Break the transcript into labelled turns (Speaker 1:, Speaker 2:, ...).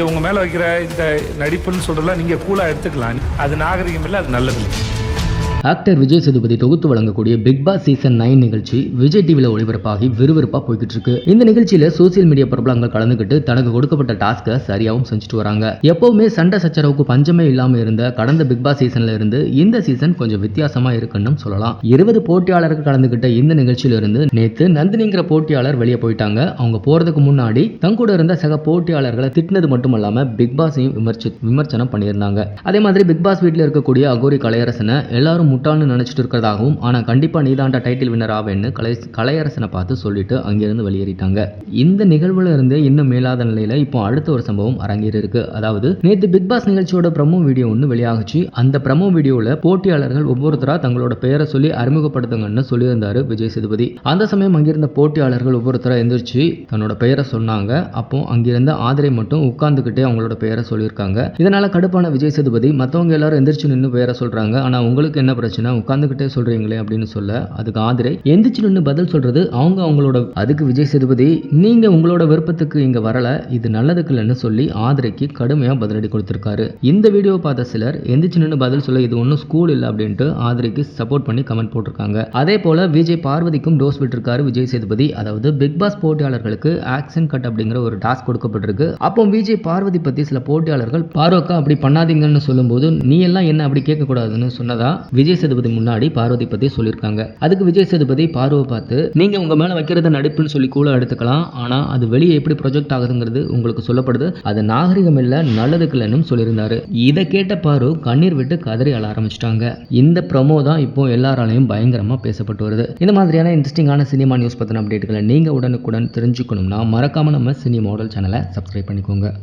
Speaker 1: உங்க மேல வைக்கிற இந்த நடிப்புன்னு சொல்றதெல்லாம் நீங்க கூலா எடுத்துக்கலாம். அது நாகரிகம் இல்லை, அது நல்லது.
Speaker 2: ஆக்டர் விஜய் சேதுபதி தொகுத்து வழங்கக்கூடிய பிக் பாஸ் சீசன் 9 நிகழ்ச்சி விஜய் டிவியில் ஒளிபரப்பாகி விறுவிறுப்பா போய்கிட்டு இருக்கு. இந்த நிகழ்ச்சியில சோசியல் மீடியா பிரபலங்கள் கலந்துக்கிட்டு தனக்கு கொடுக்கப்பட்ட டாஸ்கை சரியாகவும் செஞ்சுட்டு வராங்க. எப்பவுமே சண்டை சச்சரவுக்கு பஞ்சமே இல்லாம இருந்த கடந்த பிக் பாஸ் சீசன்ல இருந்து இந்த சீசன் கொஞ்சம் வித்தியாசமா இருக்குன்னு சொல்லலாம். 20 போட்டியாளர்கள் கலந்துகிட்ட இந்த நிகழ்ச்சியில இருந்து நேத்து நந்தினிங்கிற போட்டியாளர் வெளியே போயிட்டாங்க. அவங்க போறதுக்கு முன்னாடி தங்கூட இருந்த சக போட்டியாளர்களை திட்டினது மட்டுமல்லாம பிக் பாஸையும் விமர்சனம் பண்ணியிருந்தாங்க. அதே மாதிரி பிக் பாஸ் வீட்டில் இருக்கக்கூடிய அகோரி கலையரசனை எல்லாரும் முட்டாள்னு நினைச்சிட்டு இருக்கிறதாகவும், ஆனா கண்டிப்பா நீதாண்டா டைட்டில் வின்னர் ஆவேன்னு கலையரசனை பார்த்து சொல்லிட்டு அங்கிருந்து வெளியேறிட்டாங்க. இந்த நிகழ்வுல இருந்தே இன்னும் மேலாத நிலையில இப்போ அடுத்த ஒரு சம்பவம் அரங்கேறி இருக்கு. அதாவது நேத்து பிக் பாஸ் நிகழ்ச்சியோட ப்ரமோ வீடியோ ஒன்று வெளியாகுச்சு. அந்த ப்ரமோ வீடியோல போட்டியாளர்கள் ஒவ்வொருத்தரா தங்களோட பெயரை சொல்லி அறிமுகப்படுத்துங்கன்னு சொல்லியிருந்தாரு விஜய் சேதுபதி. அந்த சமயம் அங்கிருந்த போட்டியாளர்கள் ஒவ்வொருத்தரா எந்திரிச்சு தன்னோட பெயரை சொன்னாங்க. அப்போ அங்கிருந்த ஆதிரை மட்டும் உட்கார்ந்துகிட்டே அவங்களோட பெயரை சொல்லியிருக்காங்க. இதனால கடுப்பான விஜய் சேதுபதி மற்றவங்க எல்லாரும் எந்திரிச்சு நின்று பெயரை சொல்றாங்க. ஆனா உங்களுக்கு என்ன பிரச்சனை, உட்கார்ந்துகிட்டே சொல்றீங்களே அப்படின்னு சொல்ல, அதுக்கு ஆதிரை எந்திரிச்சு நின்று பதில் சொல்றது அவங்களோட. அதுக்கு விஜய் சேதுபதி, நீங்க உங்களோட விருப்பத்துக்கு இங்க வரல, இது நல்லதுக்கு இல்லைன்னு சொல்லி ஆதிரைக்கு கடுமையா பதிலடி கொடுத்திருக்காரு. இந்த வீடியோ பார்த்த சிலர் எந்திரிச்சு நின்று பதில் சொல்ல இது ஒன்னும் ஸ்கூல் இல்லை அப்படின்ட்டு ஆதிரைக்கு சப்போர்ட் பண்ணி கமெண்ட் போட்டிருக்காங்க. அதே போல விஜய் பார்வதிக்கும் டோஸ் விட்டுருக்காரு விஜய் சேதுபதி. அதாவது பிக் பாஸ் போட்டியாளர்களுக்கு ஆக்ஷன் கட் அப்படிங்கிற ஒரு டாஸ்க் கொடுக்கப்பட்டிருக்கு. அப்போ விஜய் பார்வதி பத்தி சில போட்டியாளர்கள் பார்வக்கா அப்படி பண்ணாதீங்கன்னு சொல்லும்போது நீ எல்லாம் என்ன அப்படி கேட்க கூடாதுன்னு சொன்னதா விஜய் சேதுபதி முன்னாடி பார்வதி பத்தி சொல்லியிருக்காங்க. அதுக்கு விஜய் சேதுபதி பார்வை பார்த்து, நீங்க உங்க மேல வைக்கிறத நடிப்புன்னு சொல்லி கூட எடுத்துக்கலாம், ஆனா அது வெளியே எப்படி ப்ரொஜெக்ட் ஆகுதுங்கிறது உங்களுக்கு சொல்லப்படுது, அது நாகரிகம் இல்ல, நல்லதுக்கு இல்லைன்னு சொல்லியிருந்தாரு. இதை கேட்ட பாரு கண்ணீர் விட்டு கதறி அழ ஆரம்பிச்சிட்டாங்க. இந்த ப்ரமோ தான் இப்போ எல்லாராலையும் பயங்கரமா பேசப்பட்டு வருது. இந்த மாதிரியான இன்ட்ரெஸ்டிங்கான சினிமா நியூஸ் பத்தின அப்டேட்டுகளை நீங்க உடனுக்குடன் தெரிஞ்சுக்கணும்னா மறக்காம நம்ம சினி மாடல் சேனலை சப்ஸ்கிரைப் பண்ணிக்கோங்க.